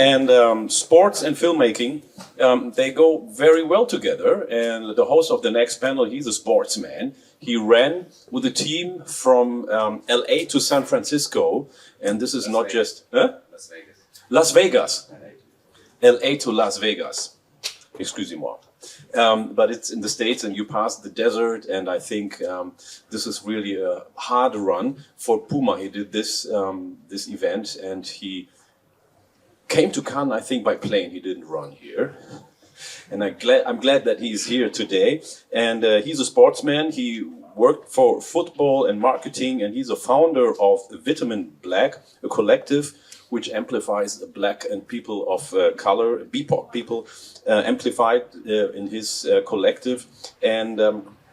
And sports and filmmaking, they go very well together. And the host of the next panel, he's a sportsman. He ran with a team from LA to San Francisco. And this is not just... Huh? Las Vegas. Las Vegas. LA to Las Vegas. Excusez-moi. But it's in the States and you pass the desert, and I think this is really a hard run for Puma. He did this this event and he came to Cannes, I think, by plane. He didn't run here. And I'm glad that he's here today. And he's a sportsman. He worked for football and marketing, and he's a founder of Vitamin Black, a collective which amplifies the black and people of color, BIPOC people, amplified in his collective. And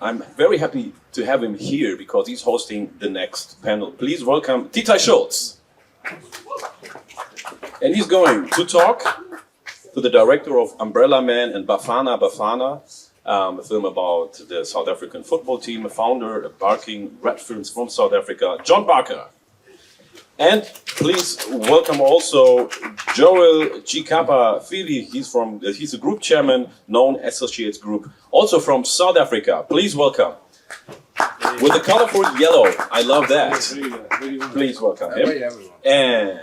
I'm very happy to have him here because he's hosting the next panel. Please welcome Titai Schulz. And he's going to talk to the director of Umbrella Man and Bafana Bafana, a film about the South African football team, a founder of Barking Red Films from South Africa, John Barker. And please welcome also Joel Chikapa Phiri. He's a group chairman, known Associates Group, also from South Africa. Please welcome. With the colorful yellow, I love that. Please welcome him. And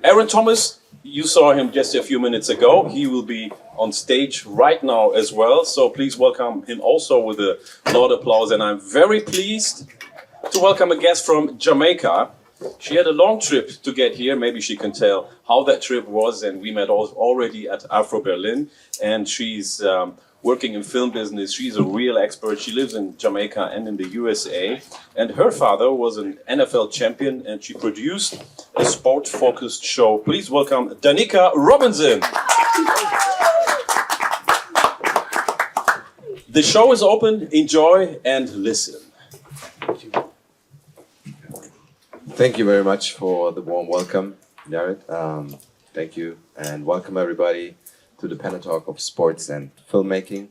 Aaron Thomas, you saw him just a few minutes ago. He will be on stage right now as well. So please welcome him also with a loud applause. And I'm very pleased to welcome a guest from Jamaica. She had a long trip to get here. Maybe she can tell how that trip was. And we met already at Afro Berlin. And she's working in film business. She's a real expert. She lives in Jamaica and in the USA. And her father was an NFL champion, and she produced a sport-focused show. Please welcome Danica Robinson. The show is open. Enjoy and listen. Thank you very much for the warm welcome, Jared. Thank you, and welcome everybody to the panel talk of sports and filmmaking.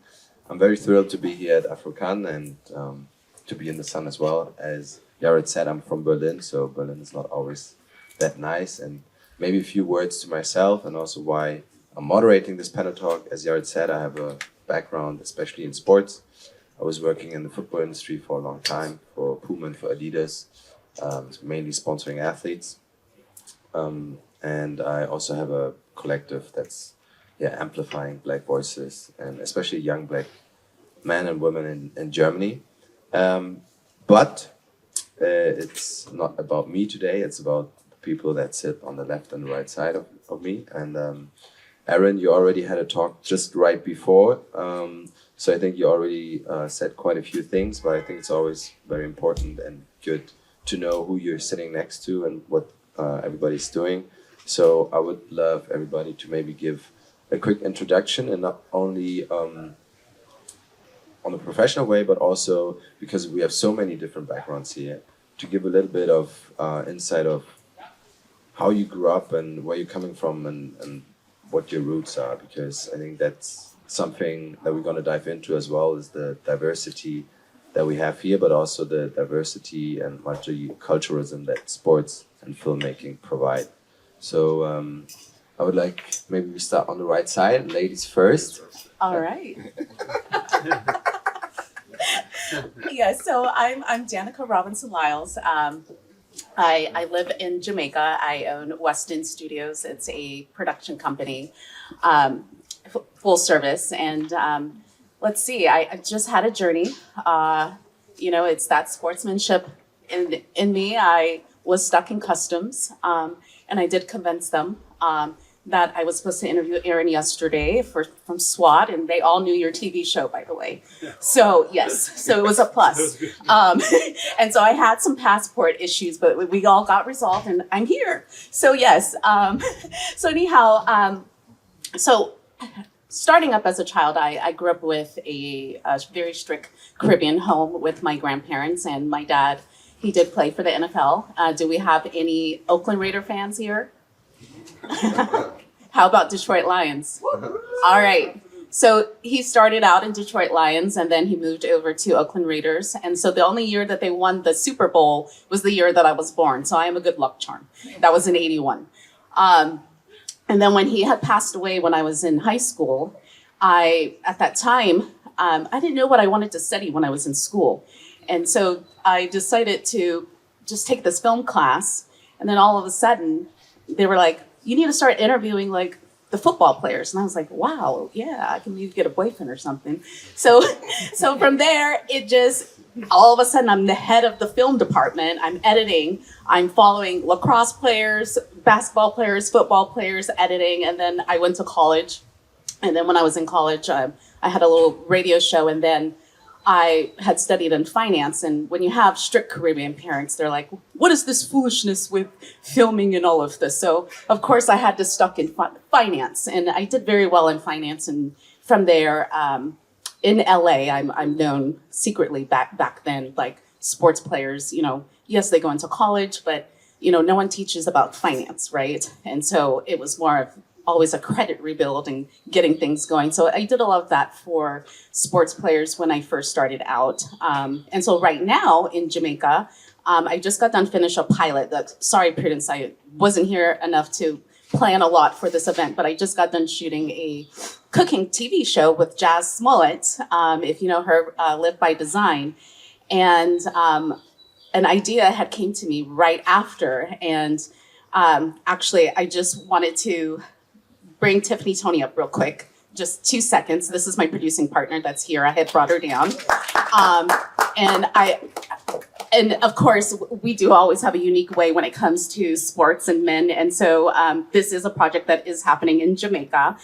I'm very thrilled to be here at AfroCannes and to be in the sun as well. As Jared said, I'm from Berlin, so Berlin is not always that nice. And maybe a few words to myself and also why I'm moderating this panel talk. As Jared said, I have a background, especially in sports. I was working in the football industry for a long time, for Puma and for Adidas, mainly sponsoring athletes. And I also have a collective that's amplifying black voices, and especially young black men and women in Germany. But it's not about me today, it's about the people that sit on the left and the right side of me. And Aaron, you already had a talk just right before, so I think you already said quite a few things, but I think it's always very important and good to know who you're sitting next to and what everybody's doing. So I would love everybody to maybe give a quick introduction, and not only on a professional way, but also because we have so many different backgrounds here, to give a little bit of insight of how you grew up and where you're coming from and what your roots are, because I think that's something that we're going to dive into as well, is the diversity that we have here, but also the diversity and multiculturalism that sports and filmmaking provide. So I would like, maybe we start on the right side, ladies first. All right. Yeah, so I'm Danica Robinson-Lyles. I live in Jamaica. I own Weston Studios. It's a production company, full service. And let's see, I just had a journey. It's that sportsmanship in me. I was stuck in customs, and I did convince them that I was supposed to interview Aaron yesterday from SWAT, and they all knew your TV show, by the way. So yes, so it was a plus. And so I had some passport issues, but we all got resolved, and I'm here. So yes, so anyhow, so starting up as a child, I grew up with a very strict Caribbean home with my grandparents, and my dad, he did play for the NFL. Do we have any Oakland Raider fans here? How about Detroit Lions? All right. So he started out in Detroit Lions, and then he moved over to Oakland Raiders. And so the only year that they won the Super Bowl was the year that I was born. So I am a good luck charm. That was in '81. And then when he had passed away when I was in high school, at that time, I didn't know what I wanted to study when I was in school. And so I decided to just take this film class. And then all of a sudden, they were like, you need to start interviewing like the football players. And I was like, wow, yeah, I can maybe get a boyfriend or something. So, so from there, it just, all of a sudden, I'm the head of the film department. I'm editing. I'm following lacrosse players, basketball players, football players, editing. And then I went to college. And then when I was in college, I had a little radio show. And then I had studied in finance. And when you have strict Caribbean parents, they're like, what is this foolishness with filming and all of this? So, of course, I had to stuck in finance. And I did very well in finance. And from there, in LA, I'm known secretly back then, like sports players, you know, yes, they go into college, but, you know, no one teaches about finance, right? And so it was more of always a credit rebuild and getting things going. So I did a lot of that for sports players when I first started out. And so right now in Jamaica, I just got done finish a pilot that, sorry, Prudence, I wasn't here enough to plan a lot for this event, but I just got done shooting a cooking TV show with Jazz Smollett, if you know her, Live by Design. And an idea had came to me right after. And actually, I just wanted to bring Tiffany Tony up real quick. Just 2 seconds. This is my producing partner that's here. I had brought her down. And of course, we do always have a unique way when it comes to sports and men. And so this is a project that is happening in Jamaica.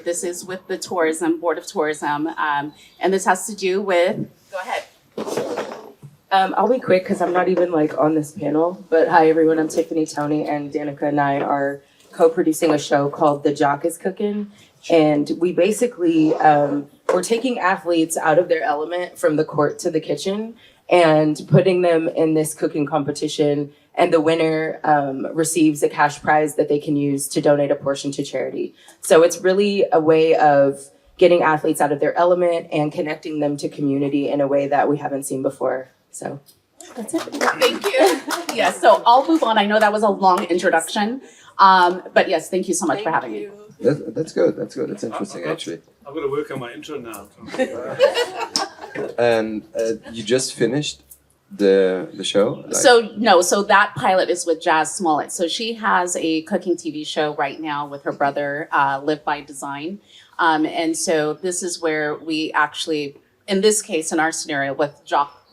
This is with the Board of Tourism. And this has to do with, go ahead. I'll be quick because I'm not even like on this panel. But hi, everyone. I'm Tiffany Tony, and Danica and I are co-producing a show called The Jock is Cooking. And we basically, we're taking athletes out of their element from the court to the kitchen and putting them in this cooking competition. And the winner receives a cash prize that they can use to donate a portion to charity. So it's really a way of getting athletes out of their element and connecting them to community in a way that we haven't seen before. So that's it. Thank you. Yes, so I'll move on. I know that was a long introduction. But yes, thank you so much for having me. That's good. That's good. That's interesting, actually. I'm going to work on my intro now. And you just finished the show? Like... So that pilot is with Jazz Smollett. So she has a cooking TV show right now with her brother, Live by Design. And so this is where we actually, in this case, in our scenario with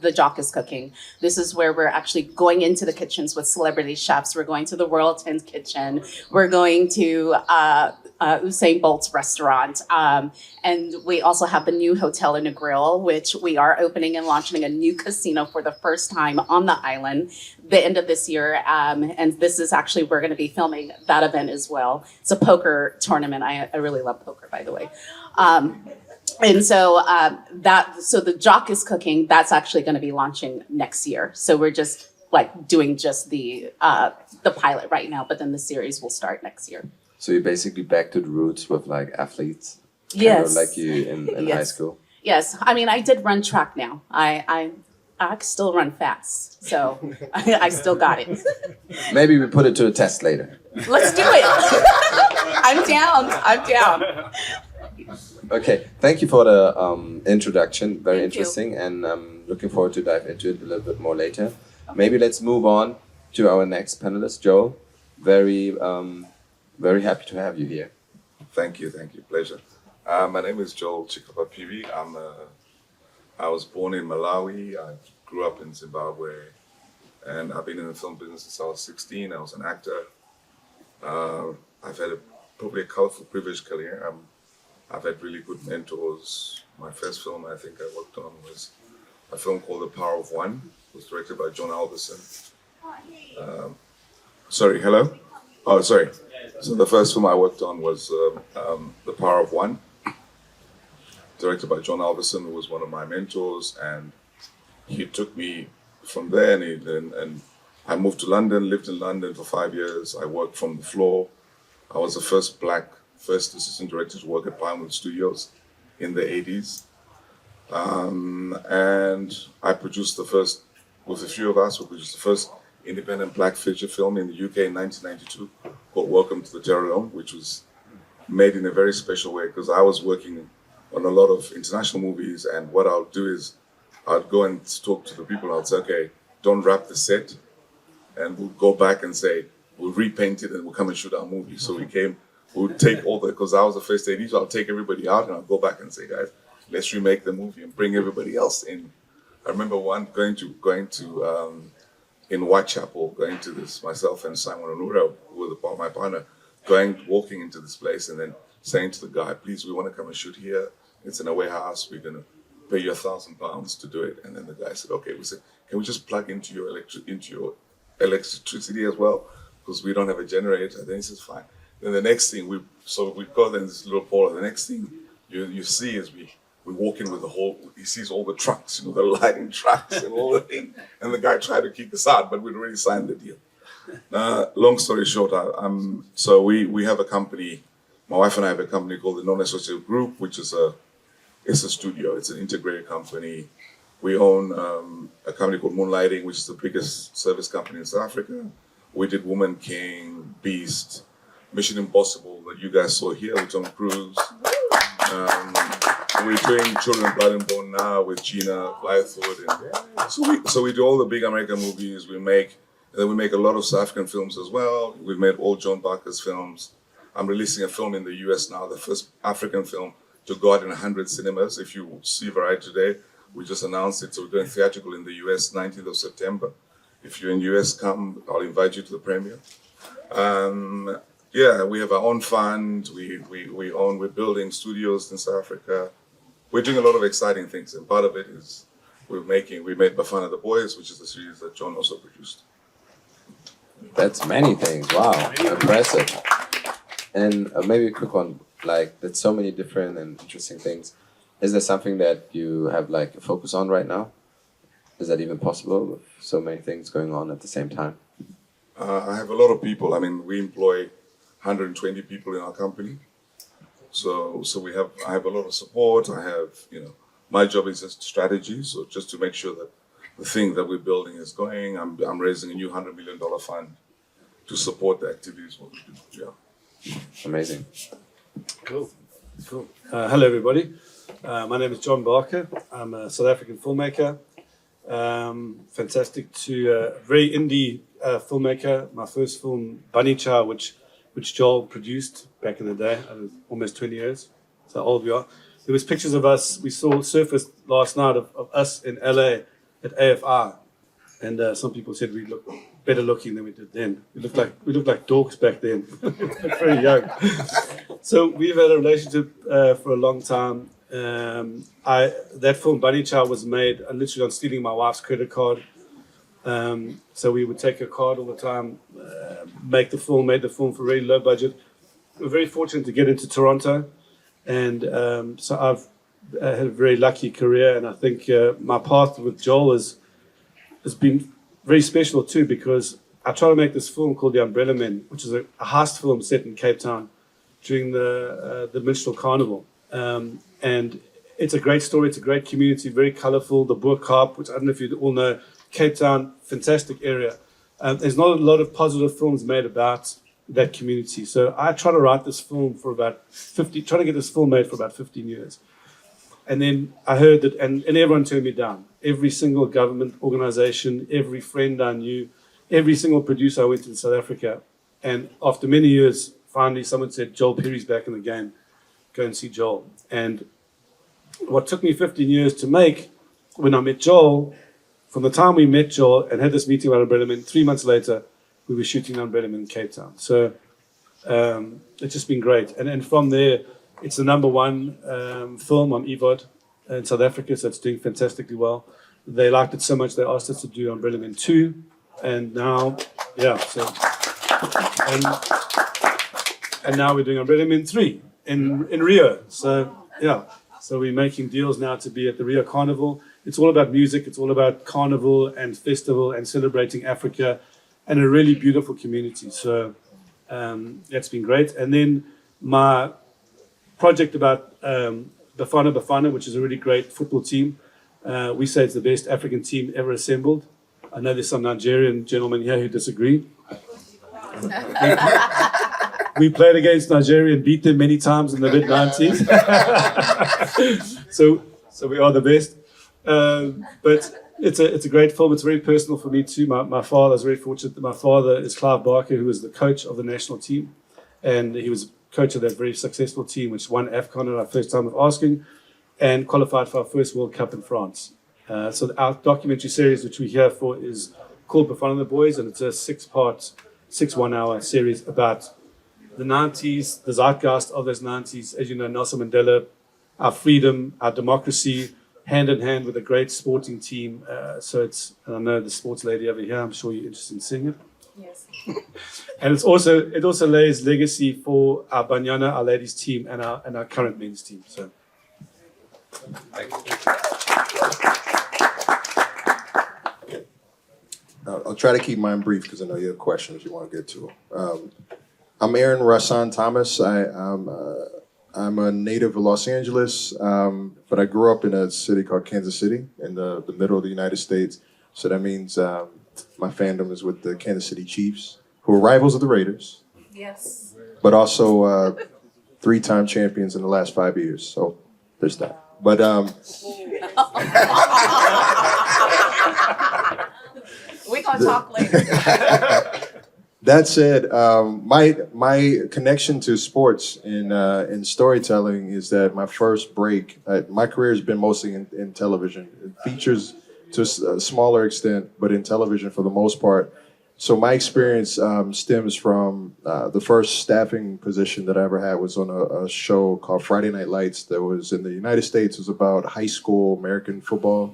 The Jock is Cooking, this is where we're actually going into the kitchens with celebrity chefs. We're going to the Royal Ten's kitchen. We're going to Usain Bolt's restaurant. And we also have the new Hotel and a Grill, which we are opening and launching a new casino for the first time on the island the end of this year. And this is actually, we're going to be filming that event as well. It's a poker tournament. I really love poker, by the way. And so so The Jock is Cooking, that's actually going to be launching next year. So we're just like doing just the pilot right now, but then the series will start next year. So you're basically back to the roots with like athletes? Yes. Kind of like you in Yes. high school? Yes. I mean, I did run track now. I still run fast. So I still got it. Maybe we put it to the test later. Let's do it. I'm down. Okay, thank you for the introduction. Very Thank you. interesting, and I'm looking forward to dive into it a little bit more later. Maybe let's move on to our next panelist, Joel. Very happy to have you here. Thank you, pleasure. My name is Joel Chikapa Phiri. I was born in Malawi. I grew up in Zimbabwe, and I've been in the film business since I was 16. I was an actor. I've had probably a colorful, privileged career. I've had really good mentors. My first film I think I worked on was a film called The Power of One. It was directed by John Alverson. Sorry, hello? Oh, sorry. So the first film I worked on was The Power of One, directed by John Alverson, who was one of my mentors, and he took me from there, and I moved to London, lived in London for 5 years. I worked from the floor. I was the first assistant director to work at Pinewood Studios in the 80s. And I produced with a few of us, we produced the first independent black feature film in the UK in 1992 called Welcome to the Terror, which was made in a very special way because I was working on a lot of international movies, and what I'll do is I'd go and talk to the people and I'd say, okay, don't wrap the set, and we'll go back and say, we'll repaint it and we'll come and shoot our movie. So we'll take all the, because I was the first AD, so I'll take everybody out and I'll go back and say, guys, let's remake the movie and bring everybody else in. I remember going to in Whitechapel, going to this, myself and Simon Onura, who was my partner, walking into this place and then saying to the guy, please, we want to come and shoot here. It's in a warehouse. We're going to pay you £1,000 to do it. And then the guy said, okay. We said, can we just plug into your electricity as well? Because we don't have a generator. Then he says, fine. Then the next thing, we got in this little parlor. The next thing you see is we walk in with he sees all the trucks, the lighting trucks and all the thing. And the guy tried to kick us out, but we'd already signed the deal. Long story short, so we have a company. My wife and I have a company called the Non-Associated Group, which is it's a studio. It's an integrated company. We own a company called Moonlighting, which is the biggest service company in South Africa. We did Woman King, Beast, Mission Impossible that you guys saw here with Tom Cruise. We're doing Children of Blood and Bone now with Gina Blythewood. And so we do all the big American movies. We make a lot of South African films as well. We've made all John Barker's films. I'm releasing a film in the US now, the first African film to go out in 100 cinemas. If you see Variety today, we just announced it. So we're going theatrical in the US, 19th of September. If you're in US, come, I'll invite you to the premiere. Yeah, we have our own fund. We're building studios in South Africa. We're doing a lot of exciting things. And part of it is we made Bafana the Boys, which is the series that John also produced. That's many things. Wow, impressive. And maybe a quick one, like there's so many different and interesting things. Is there something that you have like a focus on right now? Is that even possible with so many things going on at the same time? I have a lot of people. I mean, we employ 120 people in our company. So I have a lot of support. I have, my job is just strategy. So just to make sure that the thing that we're building is going. I'm raising a new $100 million fund to support the activities what we do. Yeah. Amazing. Cool. Hello, everybody. My name is John Barker. I'm a South African filmmaker. Fantastic to very indie filmmaker. My first film, Bunny Chow, which Joel produced back in the day, almost 20 years. So old we are. There was pictures of us. We saw surfaced last night of us in LA at AFR, and some people said we look better looking than we did then. We looked like dorks back then. Very young. So we've had a relationship for a long time. That film Bunny Chow was made literally on stealing my wife's credit card. So we would take her card all the time, made the film for a very low budget. We were very fortunate to get into Toronto, and so I've had a very lucky career, and I think my path with Joel has been very special too, because I try to make this film called The Umbrella Men, which is a heist film set in Cape Town during the Minstrel Carnival. And it's a great story, it's a great community, very colourful. The Boer Kaap, which I don't know if you all know, Cape Town, fantastic area. There's not a lot of positive films made about that community. So I try to write this film for about 15 years. And then I heard that, and everyone turned me down. Every single government organization, every friend I knew, every single producer I went to in South Africa. And after many years, finally someone said, Joel Phiri's back in the game. Go and see Joel. And what took me 15 years to make, when I met Joel, from the time we met Joel and had this meeting about Umbrella Men, 3 months later, we were shooting Umbrella Men in Cape Town. So it's just been great. And from there, it's the #1 film on EVOD in South Africa, so it's doing fantastically well. They liked it so much, they asked us to do Umbrella Men 2. And now, and now we're doing Umbrella Men 3 in Rio. So, so we're making deals now to be at the Rio Carnival. It's all about music, it's all about carnival and festival and celebrating Africa and a really beautiful community. So that's been great. And then my project about Bafana Bafana, which is a really great football team. We say it's the best African team ever assembled. I know there's some Nigerian gentlemen here who disagree. we played against Nigeria and beat them many times in the mid-90s. so we are the best. But it's a great film. It's very personal for me too. My father, I was very fortunate that my father is Clive Barker, who was the coach of the national team. And he was coach of that very successful team, which won AfCON in our first time of asking and qualified for our first World Cup in France. So our documentary series, which we're here for, is called Bafana the Boys, and it's a 6-part, 1-hour series about the 90s, the zeitgeist of those 90s. As you know, Nelson Mandela, our freedom, our democracy, hand in hand with a great sporting team. So it's, and I know the sports lady over here, I'm sure you're interested in seeing it. Yes. And it also lays legacy for our Banyana, our ladies team, and our current men's team. So thank you. I'll try to keep mine brief because I know you have questions you want to get to. I'm Aaron Rahsaan Thomas. I'm a native of Los Angeles, but I grew up in a city called Kansas City in the middle of the United States. So that means my fandom is with the Kansas City Chiefs, who are rivals of the Raiders. Yes. But also 3-time champions in the last 5 years. So there's that. But We're going to talk later. that said, my connection to sports in storytelling is that my first break, my career has been mostly in television. It features to a smaller extent, but in television for the most part. So my experience stems from the first staffing position that I ever had was on a show called Friday Night Lights that was in the United States. It was about high school American football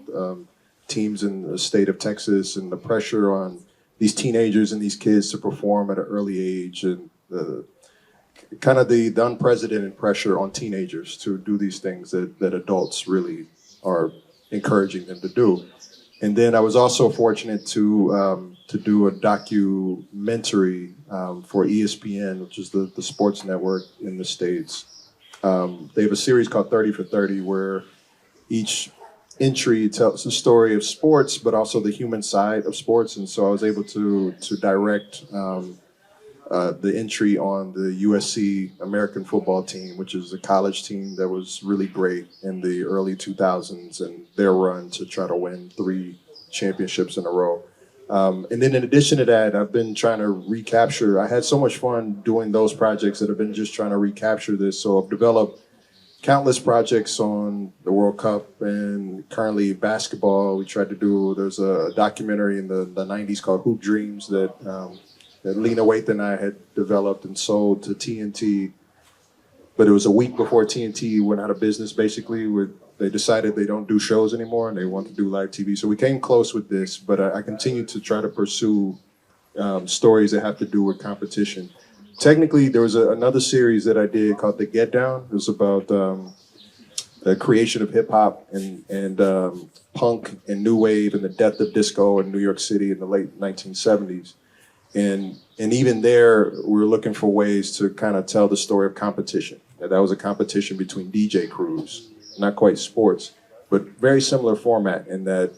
teams in the state of Texas and the pressure on these teenagers and these kids to perform at an early age and kind of the unprecedented pressure on teenagers to do these things that adults really are encouraging them to do. And then I was also fortunate to do a documentary for ESPN, which is the sports network in the States. They have a series called 30 for 30 where each entry tells the story of sports, but also the human side of sports. And so I was able to direct the entry on the USC American football team, which is a college team that was really great in the early 2000s and their run to try to win 3 championships in a row. And then in addition to that, I've been trying to recapture, I had so much fun doing those projects that I've been just trying to recapture this. So I've developed countless projects on the World Cup and currently basketball. We tried to do, there's a documentary in the 90s called Hoop Dreams that Lena Waithe and I had developed and sold to TNT. But it was a week before TNT went out of business, basically. They decided they don't do shows anymore and they want to do live TV. So we came close with this, but I continue to try to pursue stories that have to do with competition. Technically, there was another series that I did called The Get Down. It was about the creation of hip hop and punk and new wave and the death of disco in New York City in the late 1970s. And even there, we were looking for ways to kind of tell the story of competition. And that was a competition between DJ crews, not quite sports, but very similar format in that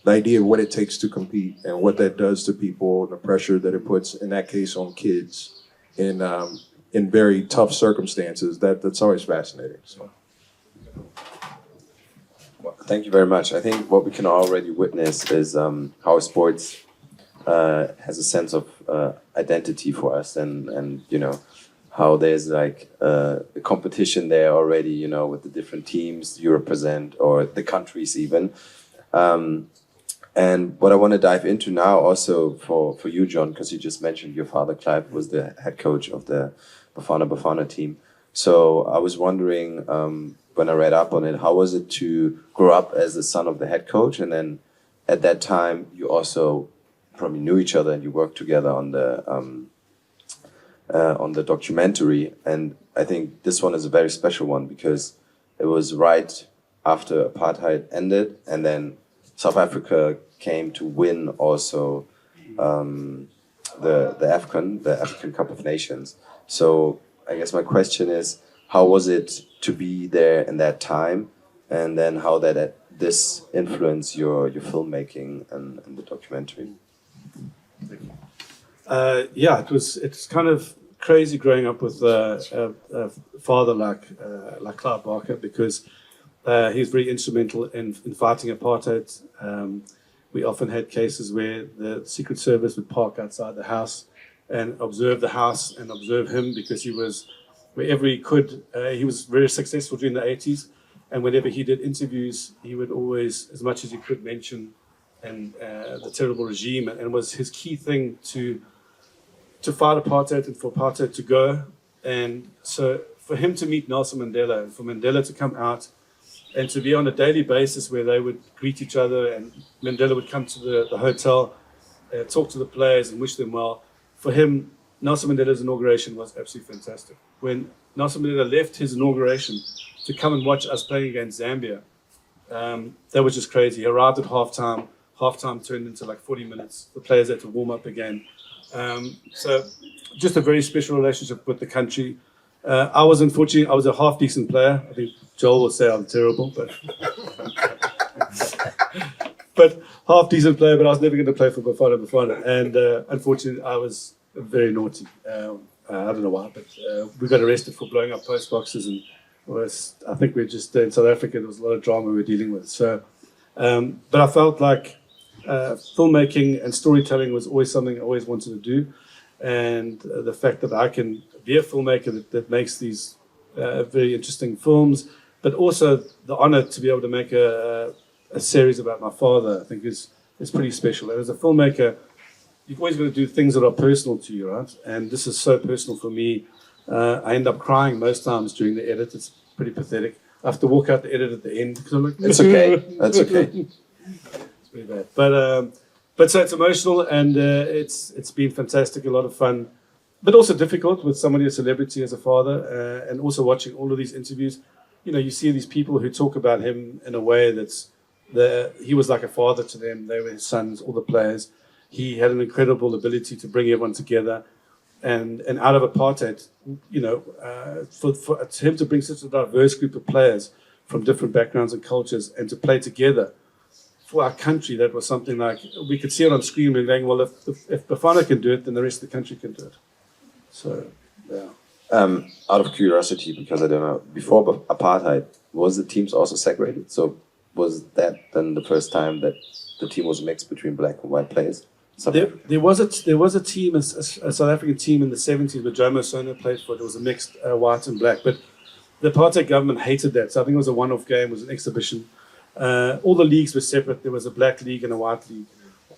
the idea of what it takes to compete and what that does to people and the pressure that it puts, in that case, on kids in very tough circumstances, that's always fascinating. So. Well, thank you very much. I think what we can already witness is how sports has a sense of identity for us, and you know how there's like a competition there already, you know, with the different teams you represent or the countries even. And what I want to dive into now also for you, John, because you just mentioned your father, Clive, was the head coach of the Bafana Bafana team. So I was wondering, when I read up on it, how was it to grow up as the son of the head coach? And then at that time, you also probably knew each other and you worked together on the documentary. And I think this one is a very special one because it was right after apartheid ended, and then South Africa came to win also the AFCON, the African Cup of Nations. So I guess my question is, how was it to be there in that time, and then how this influenced your filmmaking and the documentary? Yeah, it's kind of crazy growing up with a father like Clive Barker, because he was very instrumental in fighting apartheid. We often had cases where the Secret Service would park outside the house and observe the house and observe him, because he was, wherever he could, he was very successful during the 80s. And whenever he did interviews, he would always, as much as he could, mention the terrible regime. And it was his key thing to fight apartheid and for apartheid to go. And so for him to meet Nelson Mandela and for Mandela to come out and to be on a daily basis where they would greet each other, and Mandela would come to the hotel, talk to the players and wish them well. For him, Nelson Mandela's inauguration was absolutely fantastic. When Nelson Mandela left his inauguration to come and watch us playing against Zambia, that was just crazy. He arrived at halftime. Halftime turned into like 40 minutes. The players had to warm up again. So just a very special relationship with the country. I was a half decent player. I think Joel will say I'm terrible, but half decent player. But I was never going to play for Bafana Bafana, and unfortunately, I was very naughty. I don't know why, but we got arrested for blowing up post boxes, and I think we're just in South Africa. There was a lot of drama we were dealing with. So, but I felt like filmmaking and storytelling was always something I always wanted to do, and the fact that I can be a filmmaker that makes these very interesting films, but also the honor to be able to make a series about my father, I think is pretty special. And as a filmmaker, you've always got to do things that are personal to you, right? And this is so personal for me. I end up crying most times during the edit. It's pretty pathetic. I have to walk out the edit at the end because I'm like, It's okay. That's okay. It's pretty bad. But so it's emotional, and it's been fantastic, a lot of fun, but also difficult with somebody, a celebrity as a father, and also watching all of these interviews. You know, you see these people who talk about him in a way he was like a father to them. They were his sons, all the players. He had an incredible ability to bring everyone together, and out of apartheid, you know, for him to bring such a diverse group of players from different backgrounds and cultures and to play together for our country, that was something like, we could see it on screen. We're going, well, if Bafana can do it, then the rest of the country can do it. So, yeah. Out of curiosity, because I don't know, before apartheid, was the teams also segregated? So was that then the first time that the team was mixed between black and white players? There was a team, a South African team in the 70s where Jomo Sono played for. It was a mixed white and black, but the apartheid government hated that. So I think it was a one-off game, it was an exhibition. All the leagues were separate. There was a black league and a white league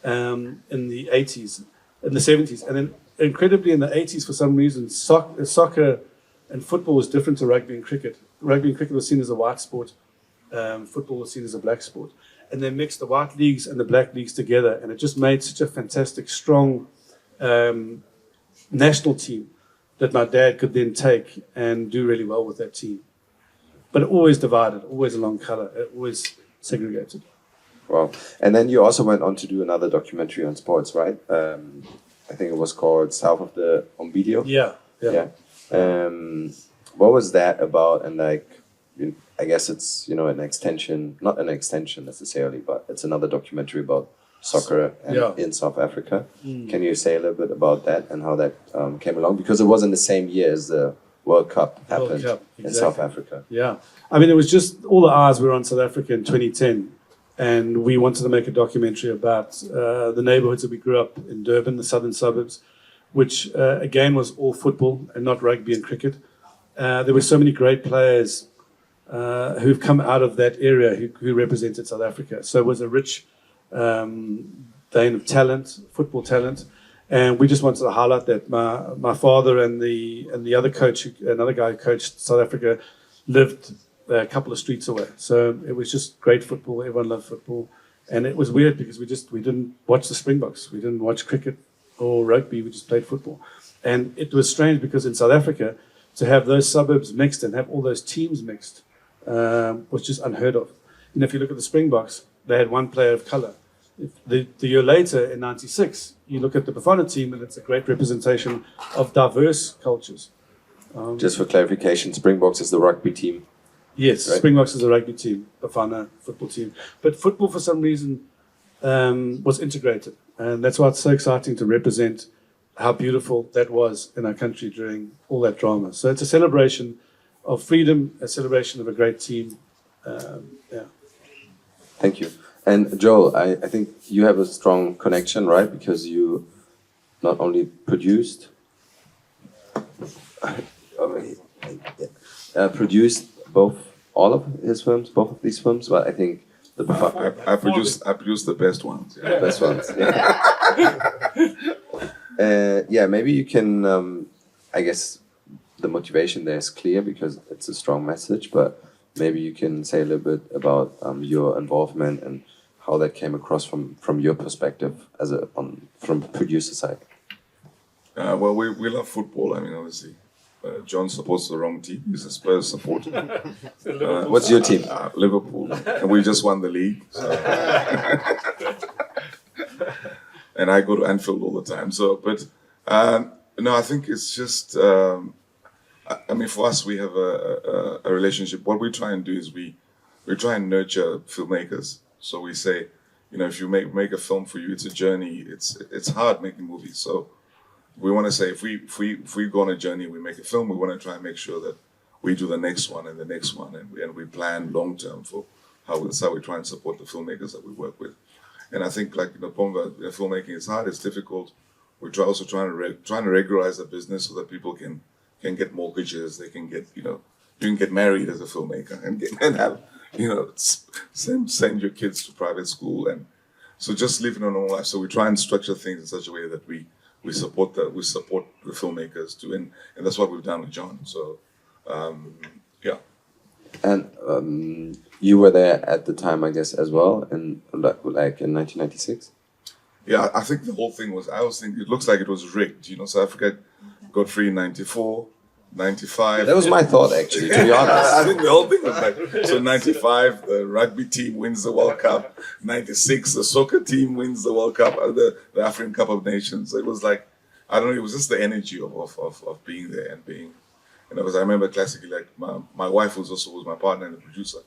in the 80s, in the 70s. And then incredibly in the 80s, for some reason, soccer and football was different to rugby and cricket. Rugby and cricket was seen as a white sport. Football was seen as a black sport. And they mixed the white leagues and the black leagues together. And it just made such a fantastic, strong national team that my dad could then take and do really well with that team. But always divided, always along color, always segregated. Wow. And then you also went on to do another documentary on sports, right? I think it was called South of the Umbidio. Yeah. What was that about? And like, I guess it's, you know, an extension, not an extension necessarily, but it's another documentary about soccer in South Africa. Can you say a little bit about that and how that came along? Because it was in the same year as the World Cup happened in South Africa. Yeah. I mean, it was just all the eyes were on South Africa in 2010. And we wanted to make a documentary about the neighborhoods that we grew up in Durban, the southern suburbs, which again was all football and not rugby and cricket. There were so many great players who've come out of that area who represented South Africa. So it was a rich vein of talent, football talent. And we just wanted to highlight that. My father and the other coach, another guy who coached South Africa, lived a couple of streets away. So it was just great football. Everyone loved football. And it was weird because we didn't watch the Springboks. We didn't watch cricket or rugby. We just played football. And it was strange because in South Africa, to have those suburbs mixed and have all those teams mixed was just unheard of. You know, if you look at the Springboks, they had one player of color. The year later, in '96, you look at the Bafana team and it's a great representation of diverse cultures. Just for clarification, Springboks is the rugby team. Yes, right? Springboks is a rugby team, Bafana football team. But football, for some reason, was integrated. And that's why it's so exciting to represent how beautiful that was in our country during all that drama. So it's a celebration of freedom, a celebration of a great team. Yeah. Thank you. And Joel, I think you have a strong connection, right? Because you not only produced, produced all of his films, both of these films, but I think the I produced the best ones. Yeah. best ones. Yeah, maybe you can. I guess the motivation there is clear because it's a strong message, but maybe you can say a little bit about your involvement and how that came across from your perspective as from producer side. Well, we love football. I mean, obviously, John supports the wrong team. He's a Spurs supporter. What's your team? Liverpool, and we just won the league. So. And I go to Anfield all the time. So, but no, I think it's just. I mean, for us, we have a relationship. What we try and do is we try and nurture filmmakers. So we say, you know, if you make a film for you, it's a journey. It's hard making movies. So we want to say if we go on a journey, we make a film. We want to try and make sure that we do the next one and the next one, and we plan long term for that's how we try and support the filmmakers that we work with. And I think, like, Ponga, filmmaking is hard. It's difficult. We're also trying to regularize the business so that people can get mortgages. They can get, you can get married as a filmmaker and have, send your kids to private school, and so just living a normal life. So we try and structure things in such a way that we support the filmmakers too, and that's what we've done with John. So yeah. And you were there at the time, I guess, as well, in 1996. Yeah, I think the whole thing was. I always think it looks like it was rigged. South Africa got free in '94, '95. That was my thought, actually, to be honest. I think the whole thing was like, so '95, the rugby team wins the World Cup. '96, the soccer team wins the World Cup, the African Cup of Nations. So it was like, I don't know, it was just the energy of being there and being, because I remember classically, like my wife was my partner and the producer,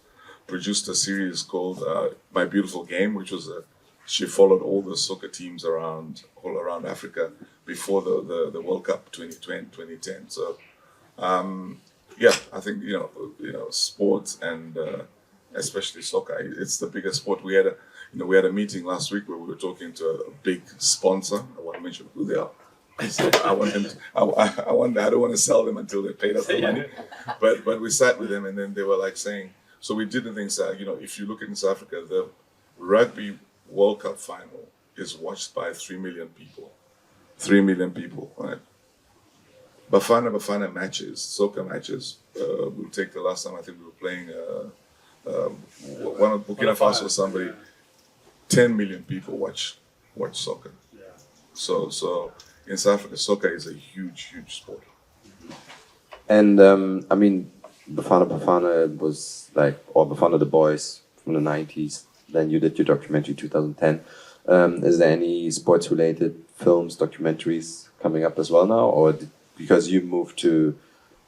produced a series called My Beautiful Game, which was she followed all the soccer teams all around Africa before the World Cup 2010. So, yeah, I think sports and especially soccer, it's the biggest sport. We had a meeting last week where we were talking to a big sponsor. I want to mention who they are. So I want them. I don't want to sell them until they paid us the money. But we sat with them, and then they were like saying. So we did the things that if you look at in South Africa, the rugby World Cup final is watched by 3 million people. 3 million people, right? Bafana Bafana matches, soccer matches. We'll take the last time I think we were playing one of Burkina Faso or somebody. 10 million people watch soccer. So in South Africa, soccer is a huge sport. And I mean, Bafana Bafana was or Bafana the Boys from the 90s. Then you did your documentary 2010. Is there any sports-related films, documentaries coming up as well now? Or because you moved to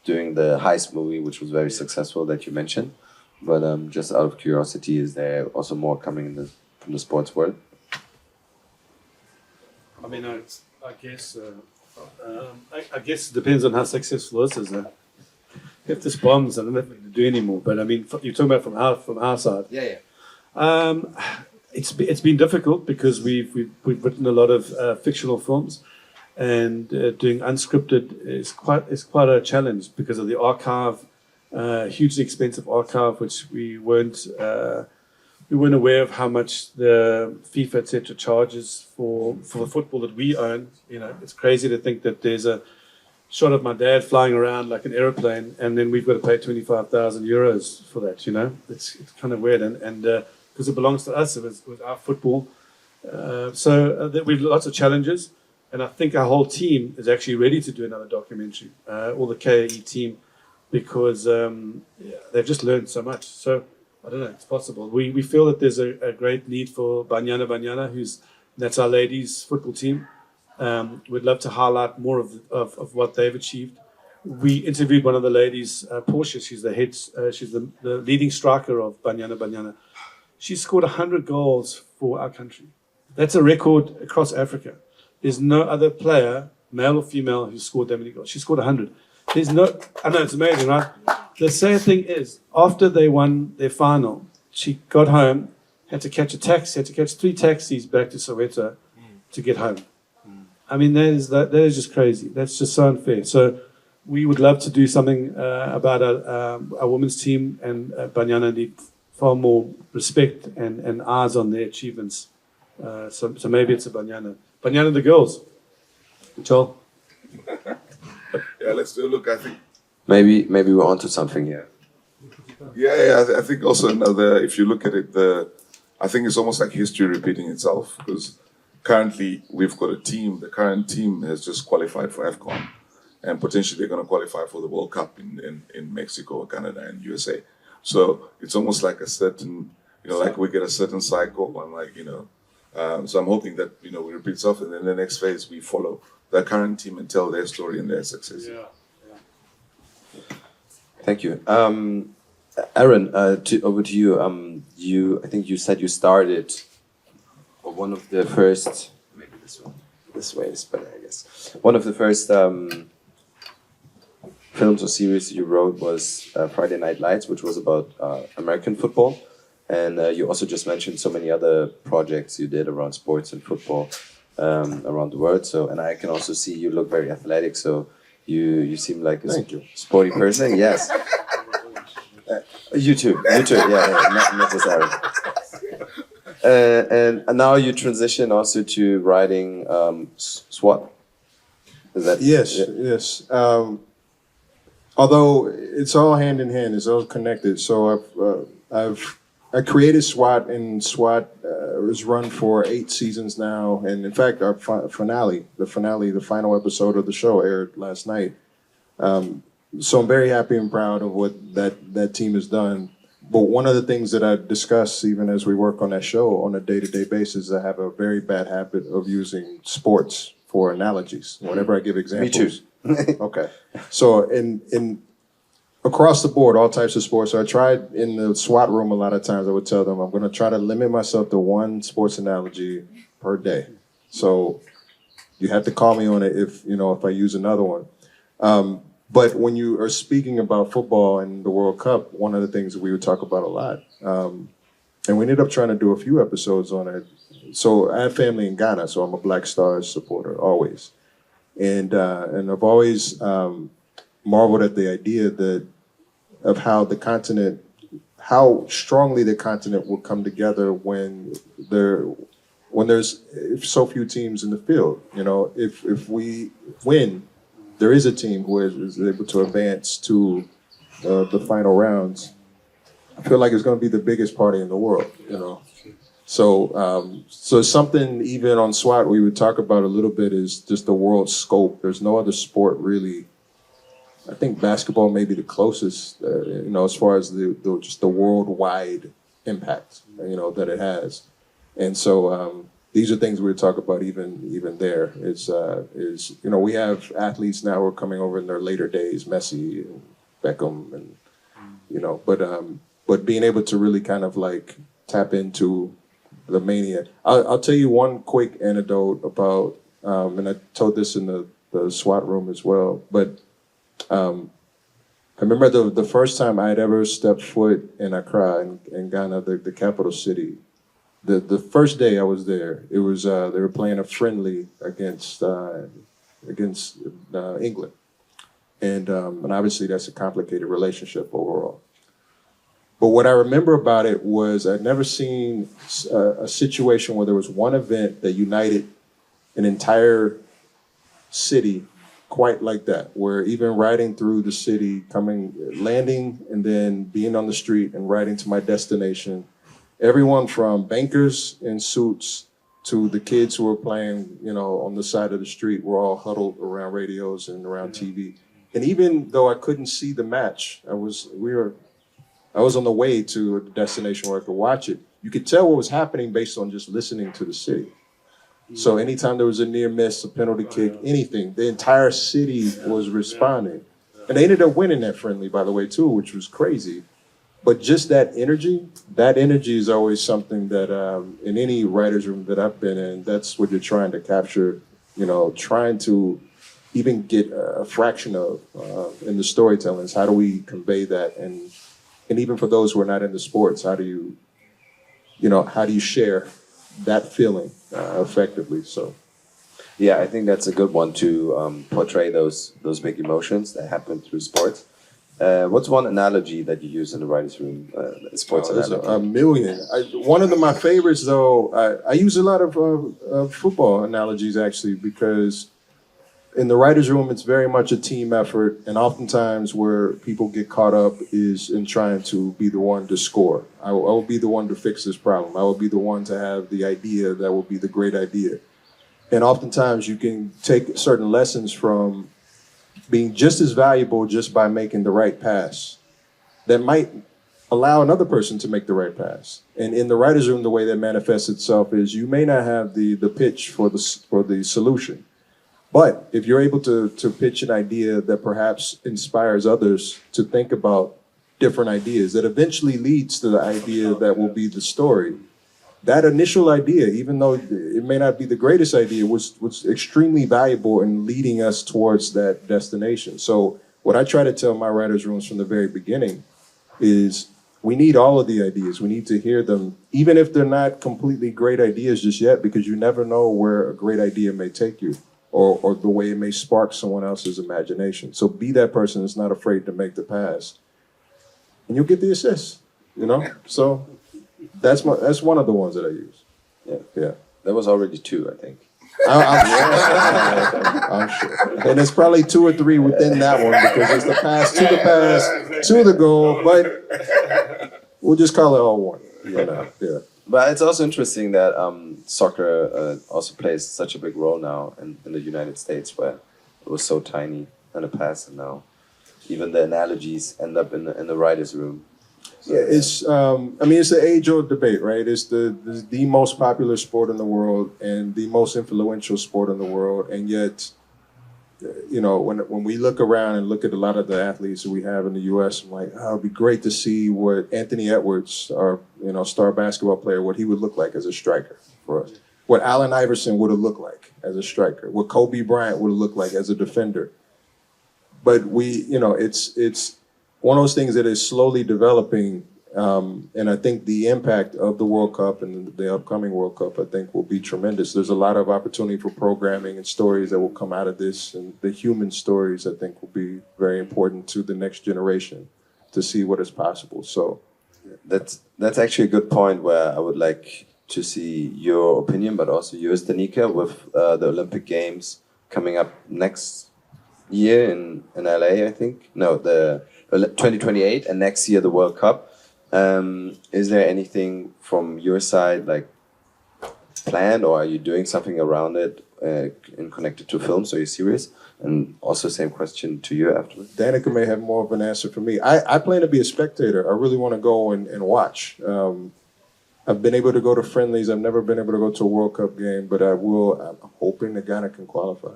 doing the heist movie, which was very successful that you mentioned. But just out of curiosity, is there also more coming from the sports world? I mean, I guess it depends on how successful this is. If this bombs, I don't know if we can do anymore. But I mean, you're talking about from our side. Yeah. It's been difficult because we've written a lot of fictional films, and doing unscripted is quite a challenge because of the archive, hugely expensive archive, which we weren't aware of how much the FIFA etc. charges for the football that we own. It's crazy to think that there's a shot of my dad flying around like an aeroplane, and then we've got to pay 25,000 euros for that. It's kind of weird, and because it belongs to us, it was our football. So we've lots of challenges, and I think our whole team is actually ready to do another documentary, all the KAE team, because they've just learned so much. So I don't know, it's possible. We feel that there's a great need for Bafana Bafana, that's our ladies football team. We'd love to highlight more of what they've achieved. We interviewed one of the ladies, Portia. She's the leading striker of Bafana Bafana. She scored 100 goals for our country. That's a record across Africa. There's no other player male or female, who scored that many goals. She scored 100. There's no, I know, it's amazing, right? The sad thing is, after they won their final, she got home, had to catch a taxi, had to catch 3 taxis back to Soweto to get home. I mean, that is just crazy. That's just so unfair. So we would love to do something about a women's team, and Banyana need far more respect and eyes on their achievements. So maybe it's a Banyana. Banyana the girls. Joel? Yeah, let's do a look. I think. Maybe we're onto something here. Yeah. I think also another. If you look at it, I think it's almost like history repeating itself, because currently we've got a team. The current team has just qualified for AFCON, and potentially they're going to qualify for the World Cup in Mexico, Canada, and USA. So it's almost like a certain, like we get a certain cycle, and like so I'm hoping that we repeat itself, and then the next phase we follow the current team and tell their story and their success. Yeah. Thank you. Aaron, over to you. I think you said you started one of the first. Maybe this way is better, I guess. One of the first films or series you wrote was Friday Night Lights, which was about American football. And you also just mentioned so many other projects you did around sports and football around the world. So, and I can also see you look very athletic. So you seem like a sporty person. Yes. You too. Yeah, not just Aaron. And now you transition also to writing SWAT. Is that Yes. Although it's all hand in hand, it's all connected. So I created SWAT, and SWAT was run for 8 seasons now. And in fact, our the final episode of the show aired last night. So I'm very happy and proud of what that team has done. But one of the things that I discuss, even as we work on that show on a day-to-day basis, I have a very bad habit of using sports for analogies whenever I give examples. Me too. Okay. So in across the board, all types of sports. So I tried in the SWAT room a lot of times. I would tell them I'm going to try to limit myself to one sports analogy per day. So you have to call me on it if I use another one. But when you are speaking about football and the World Cup, one of the things that we would talk about a lot, and we ended up trying to do a few episodes on it. So I have family in Ghana, so I'm a Black Stars supporter always, and I've always marveled at the idea of how strongly the continent will come together when there's so few teams in the field. If we win, there is a team who is able to advance to the final rounds. I feel like it's going to be the biggest party in the world, So something even on SWAT we would talk about a little bit is just the world scope. There's no other sport really. I think basketball may be the closest, as far as just the worldwide impact, that it has. And so these are things we would talk about even there. We have athletes now who are coming over in their later days, Messi and Beckham, and but being able to really kind of like tap into the mania. I'll tell you one quick anecdote about, and I told this in the SWAT room as well, but I remember the first time I had ever stepped foot in Accra in Ghana, the capital city. The first day I was there, it was they were playing a friendly against England, and obviously that's a complicated relationship overall. But what I remember about it was I'd never seen a situation where there was one event that united an entire city quite like that, where even riding through the city, landing, and then being on the street and riding to my destination, everyone from bankers in suits to the kids who were playing, on the side of the street, were all huddled around radios and around TV. And even though I couldn't see the match, I was on the way to a destination where I could watch it. You could tell what was happening based on just listening to the city. So anytime there was a near miss, a penalty kick, anything, the entire city was responding. And they ended up winning that friendly, by the way, too, which was crazy. But just that energy is always something that in any writer's room that I've been in, that's what you're trying to capture, trying to even get a fraction of in the storytelling. How do we convey that? And even for those who are not into sports, how do you share that feeling effectively? So. Yeah, I think that's a good one to portray those big emotions that happen through sports. What's one analogy that you use in the writers' room? Sports There's analogy. a million. One of my favorites, though, I use a lot of football analogies actually, because in the writers' room, it's very much a team effort, and oftentimes where people get caught up is in trying to be the one to score. I will be the one to fix this problem. I will be the one to have the idea that will be the great idea. And oftentimes you can take certain lessons from being just as valuable just by making the right pass that might allow another person to make the right pass. And in the writer's room, the way that manifests itself is you may not have the pitch for the solution. But if you're able to pitch an idea that perhaps inspires others to think about different ideas, that eventually leads to the idea that will be the story, that initial idea, even though it may not be the greatest idea, was extremely valuable in leading us towards that destination. So what I try to tell my writers' rooms from the very beginning is we need all of the ideas. We need to hear them, even if they're not completely great ideas just yet, because you never know where a great idea may take you, or the way it may spark someone else's imagination. So be that person that's not afraid to make the pass, and you'll get the assist, So that's one of the ones that I use. Yeah. That was already two, I think. I'm sure. And it's probably 2 or 3 within that one, because it's the pass to the goal, but we'll just call it all one. Yeah. But it's also interesting that soccer also plays such a big role now in the United States, where it was so tiny in the past, and now even the analogies end up in the writer's room. Yeah, it's it's the age-old debate, right? It's the most popular sport in the world and the most influential sport in the world, and yet, when we look around and look at a lot of the athletes that we have in the U.S., I'm like, it'd be great to see what Anthony Edwards, our star basketball player, what he would look like as a striker for us. What Allen Iverson would have looked like as a striker. What Kobe Bryant would have looked like as a defender. But it's one of those things that is slowly developing, and I think the impact of the World Cup and the upcoming World Cup, I think, will be tremendous. There's a lot of opportunity for programming and stories that will come out of this, and the human stories, I think, will be very important to the next generation to see what is possible. So that's actually a good point, where I would like to see your opinion, but also yours, Danica, with the Olympic Games coming up next year in LA, I think. No, the 2028, and next year the World Cup. Is there anything from your side planned, or are you doing something around it in connected to film? So you're serious? And also same question to you afterwards. Danica may have more of an answer for me. I plan to be a spectator. I really want to go and watch. I've been able to go to friendlies. I've never been able to go to a World Cup game, but I'm hoping that Ghana can qualify.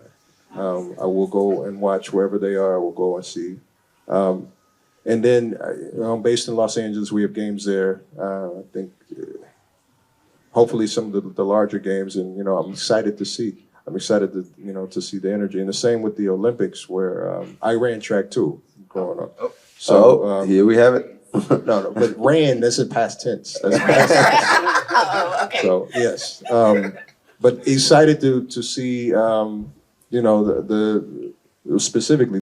I will go and watch wherever they are. I will go and see. And then, I'm based in Los Angeles. We have games there. I think hopefully some of the larger games, and I'm excited to see. I'm excited to see the energy, and the same with the Olympics, where I ran track too growing up. So here we have it. no, but ran. That's in past tense. That's past tense. Okay. So yes, but excited to see the specifically